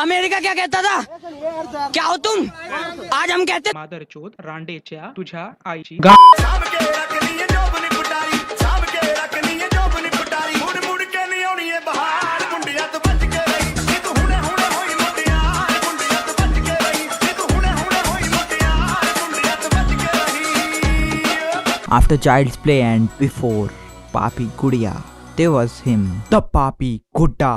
America क्या कहता था? क्या हो तुम? आज हम कहते मादरचोद रांडेच्या तुझ्या आईची After Child's Play and before Papi Gudiya, there was him, the Papi Gudda.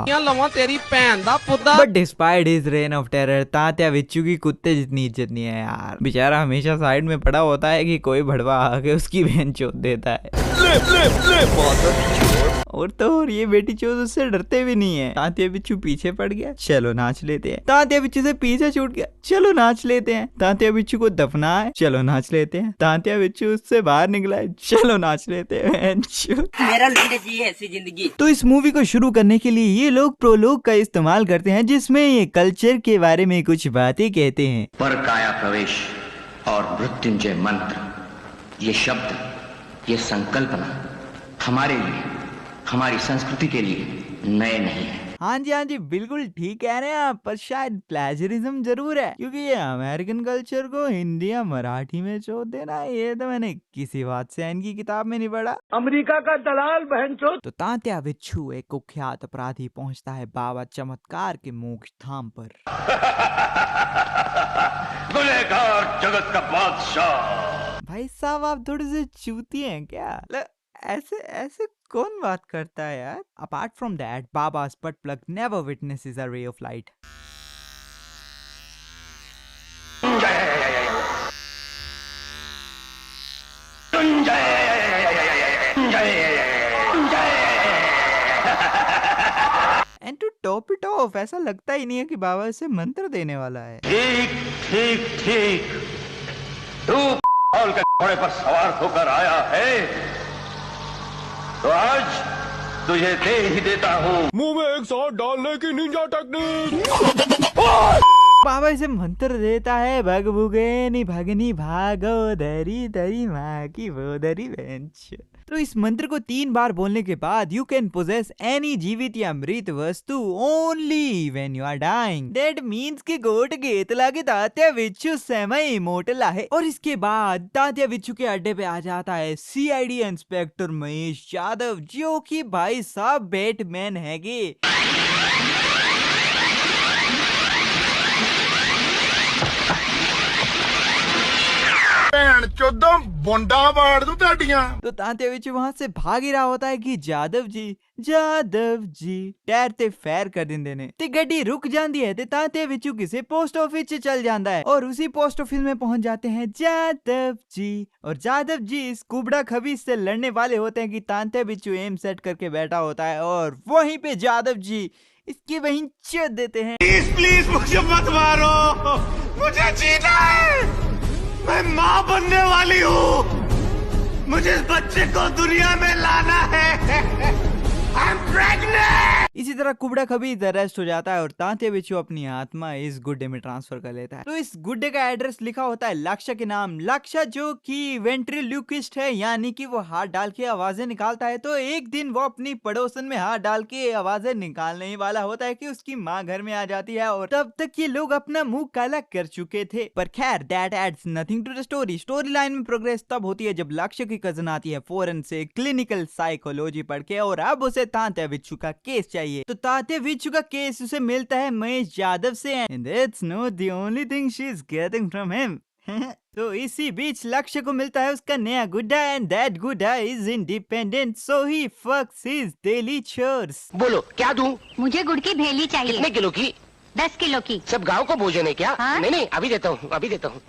But despite his reign of terror, Tatya बिच्छू की कुत्ते जितनी इज्जत नहीं है यार। बेचारा हमेशा साइड में पड़ा होता है कि कोई भड़वा आके उसकी बहन चोद देता है। और तो और ये बेटी चोद उससे डरते भी नहीं है। तात्या बिच्छू पीछे पड़ गया, चलो नाच लेते हैं। तात्या बिच्छू से पीछे छूट गया, चलो नाच लेते हैं। तात्या बिच्छू को दफना है, चलो नाच लेते हैं। तात्या बिच्छू उससे बाहर निकला है, चलो नाच लेते हैं। मेरा लंडे जी ऐसी जिंदगी। तो इस मूवी को शुरू करने के लिए ये लोग प्रोलोग का इस्तेमाल करते हैं, जिसमें ये कल्चर के बारे में कुछ बातें कहते हैं। पर काया प्रवेश और मृत्युंजय मंत्र, ये शब्द, ये संकल्पना हमारे लिए, हमारी संस्कृति के लिए नए नहीं है। हाँ जी बिल्कुल ठीक कह रहे हैं आप, पर शायद प्लेजरिज्म जरूर है, क्योंकि ये अमेरिकन कल्चर को हिंदी या मराठी में चोद देना, ये तो मैंने किसी बात से इनकी किताब में नहीं पढ़ा। अमेरिका का दलाल बहनचोद। तो तात्या बिच्छू एक कुख्यात अपराधी पहुंचता है बाबा चमत्कार के मोक्ष धाम पर। गुनहगार जगत का बादशाह। भाई साहब आप थोड़े से चूती हैं क्या? ऐसे ऐसे कौन बात करता है यार? अपार्ट फ्रॉम दैट, बाबा's butt plug never witnesses a ray of light. And to top it off, ऐसा लगता ही नहीं है कि बाबा इसे मंत्र देने वाला है। ठीक ठीक ठीक, तू हॉल के घोड़े पर सवार होकर आया है, तो आज तुझे दे ही देता हूँ मुंह में एक शॉट डालने की निंजा टेक्निक। बाबा इसे मंत्र देता है, भग भुगेनी भगनी भागो दरी दरी माँ की वो दरी बेंच। तो इस मंत्र को 3 बार बोलने के बाद यू कैन पोजेस एनी जीवित या मृत वस्तु only when you are dying. That means कि गोट गेतला के तात्या बिच्छू सेमी इमोर्टल है। और इसके बाद तात्या बिच्छू के अड्डे पे आ जाता है सीआईडी इंस्पेक्टर महेश यादव, जो कि भाई साहब बैटमैन हैगे। तो तात्या बिच्छू वहां से भाग ही रहा होता है कि जादव जी टैर फैर कर देंदे ने ते गड्डी रुक जाती है। ते तात्या बिच्छू किसी पोस्ट ऑफिस से चल जाता है और उसी पोस्ट ऑफिस में पहुंच जाते हैं जादव जी। और जादव जी इस कुबड़ा खबीज से लड़ने वाले होते हैं कि तात्या बिच्छू एम सेट करके बैठा होता है और वहीं पे जादव जी इसकी वहीं चोद देते हैं। प्लीज मुझे मत मारो, मुझे जीना है, मैं माँ बनने वाली हूँ, मुझे इस बच्चे को दुनिया में लाना है। I'm pregnant! इसी तरह कुबड़ा खबीज अरेस्ट हो जाता है और तात्या बिच्छू अपनी आत्मा इस गुड्डे में ट्रांसफर कर लेता है। तो इस गुड्डे का एड्रेस लिखा होता है लक्ष्य के नाम। लक्ष्य जो कि वेंट्रिलोक्विस्ट है, यानी कि वो हाथ डाल के आवाजें निकालता है। तो एक दिन वो अपनी पड़ोसन में हाथ डाल के आवाजें निकालने ही वाला होता है कि उसकी माँ घर में आ जाती है और तब तक ये लोग अपना मुंह काला कर चुके थे। पर खैर that adds nothing to the story. Story line में प्रोग्रेस तब होती है जब लक्ष्य की कजन आती है फॉरेन से क्लिनिकल साइकोलॉजी पढ़ के और अब उसे तात्या बिच्छू का केस चाहिए। तो तात्या बिच्छू का केस उसे मिलता है महेश यादव से and that's not the only thing she is getting from him. तो इसी बीच लक्ष्य को मिलता है उसका नया गुड्डा एंड दैट गुड्डा इज इंडिपेंडेंट सो ही फक्स हिज डेली चोर्स। बोलो क्या दूं? मुझे गुड़ की भेली चाहिए। कितने किलो की? 10 किलो की। सब गांव को भोजन है क्या? हाँ? नहीं अभी देता हूँ।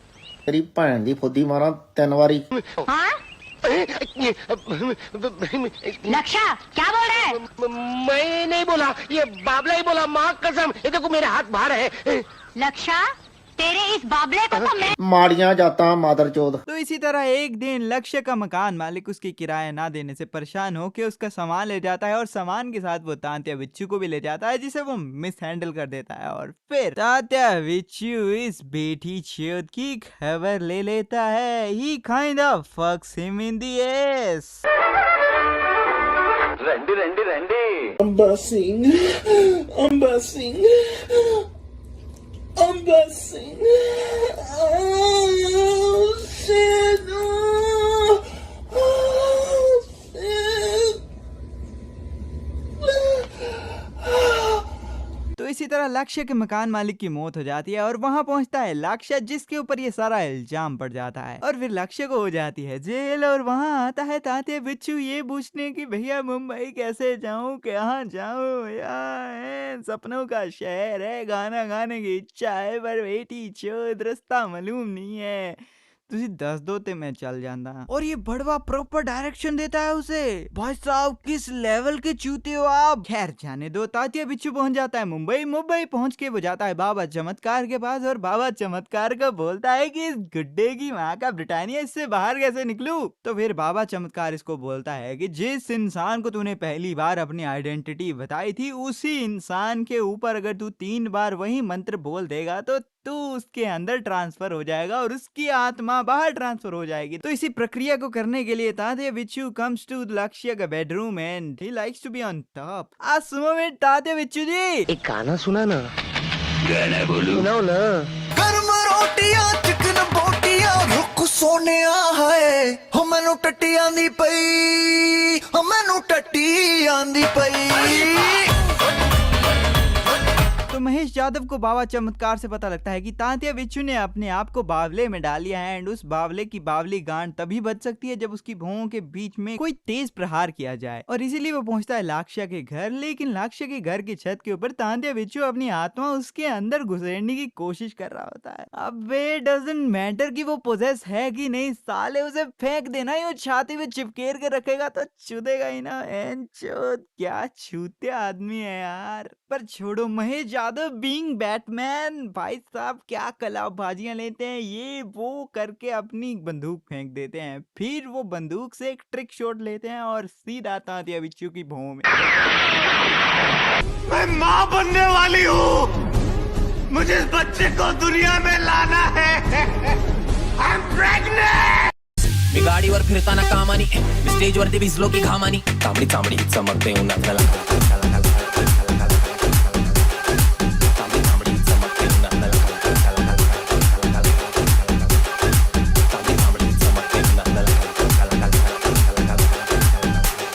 तेरी भैन दी फुद्दी मारा 3 बारी। हाँ? लक्ष्य क्या बोल रहा है? मैं नहीं बोला, ये बाबला ही बोला, माँ कसम। ये देखो मेरे हाथ बाहर है। लक्ष्य तेरे इस बाबले को तो मैं माड़ियां जाता मादरचोद। तो इसी तरह एक दिन लक्ष्य का मकान मालिक उसकी किराया ना देने से परेशान होकर उसका सामान ले जाता है और सामान के साथ वो तात्या बिच्छू को भी ले जाता है, जिसे वो मिस हैंडल कर देता है। और फिर तात्या बिच्छू इस बेटी चोद की खबर ले लेता है। ही काइंड ऑफ फक्स हिम इन द एस। రండి I'm buzzing. तो इसी तरह लक्ष्य के मकान मालिक की मौत हो जाती है और वहां पहुंचता है लक्ष्य, जिसके ऊपर ये सारा इल्जाम पड़ जाता है। और फिर लक्ष्य को हो जाती है जेल और वहां आता है तात्या बिच्छू ये पूछने की भैया मुंबई कैसे जाऊं, कहाँ जाऊं, यहाँ सपनों का शहर है, गाना गाने की इच्छा है पर बेटी चोद रास्ता मालूम नहीं है, तुझे दस दो ते मैं चल जाता। और ये बड़वा प्रॉपर डायरेक्शन देता है उसे। भाई साहब किस लेवल के चूते हो आप। खैर जाने दो, तात्या बिच्छू पहुंच जाता है मुंबई पहुंच के वो जाता है बाबा चमत्कार के पास और बाबा चमत्कार को बोलता है कि इस गुड्डे की माँ का ब्रिटानिया, इससे बाहर कैसे निकलूं। तो फिर बाबा चमत्कार इसको बोलता है कि जिस इंसान को तूने पहली बार अपनी आइडेंटिटी बताई थी उसी इंसान के ऊपर अगर तू 3 बार वही मंत्र बोल देगा तो तू उसके अंदर ट्रांसफर हो जाएगा और उसकी आत्मा बाहर ट्रांसफर हो जाएगी। तो इसी प्रक्रिया को करने के लिए तात्या बिच्छू कम्स टू लक्ष्य का bedroom and he likes to be on top. आज सुबह में तात्या बिच्छू जी एक गाना सुना ना, गाना बोलू सुनाओ ना। गर्म रोटियां चिकन बोटियां रुक सोने है हो मैनू टट्टी आंदी पई, हो मैनू टट्टी आंदी पई। तो महेश यादव को बाबा चमत्कार से पता लगता है कि तात्या बिच्छू ने अपने आप को बावले में डाल लिया है एंड उस बावले की बावली गांड तभी बच सकती है जब उसकी भौहों के बीच में कोई तेज प्रहार किया जाए। और इसीलिए वो पहुंचता है लक्ष्य के घर, लेकिन लक्ष्य के घर की छत के ऊपर तात्या बिच्छू अपनी आत्मा उसके अंदर घुसेड़ने की कोशिश कर रहा होता है। अबे डजंट मैटर कि वो पोजेस है कि नहीं, साले उसे फेंक देना ही, वो छाती में चिपकेर के रखेगा तो चुदेगा ही ना। क्या छूते आदमी है यार। पर छोड़ो, महेश यादव बीइंग बैटमैन भाई साहब क्या कलाबाजियां लेते हैं, ये वो करके अपनी बंदूक फेंक देते हैं, फिर वो बंदूक से एक ट्रिक शॉट लेते हैं और सीधा तात्या बिच्छू की भौं में। मैं माँ बनने वाली हूँ, मुझे इस बच्चे को दुनिया में लाना है। I'm pregnant! मी गाडीवर फिरताना कामानी, मी स्टेजवरती भिजलो की घामानी, तांबडी तांबडी चमकते उन्हात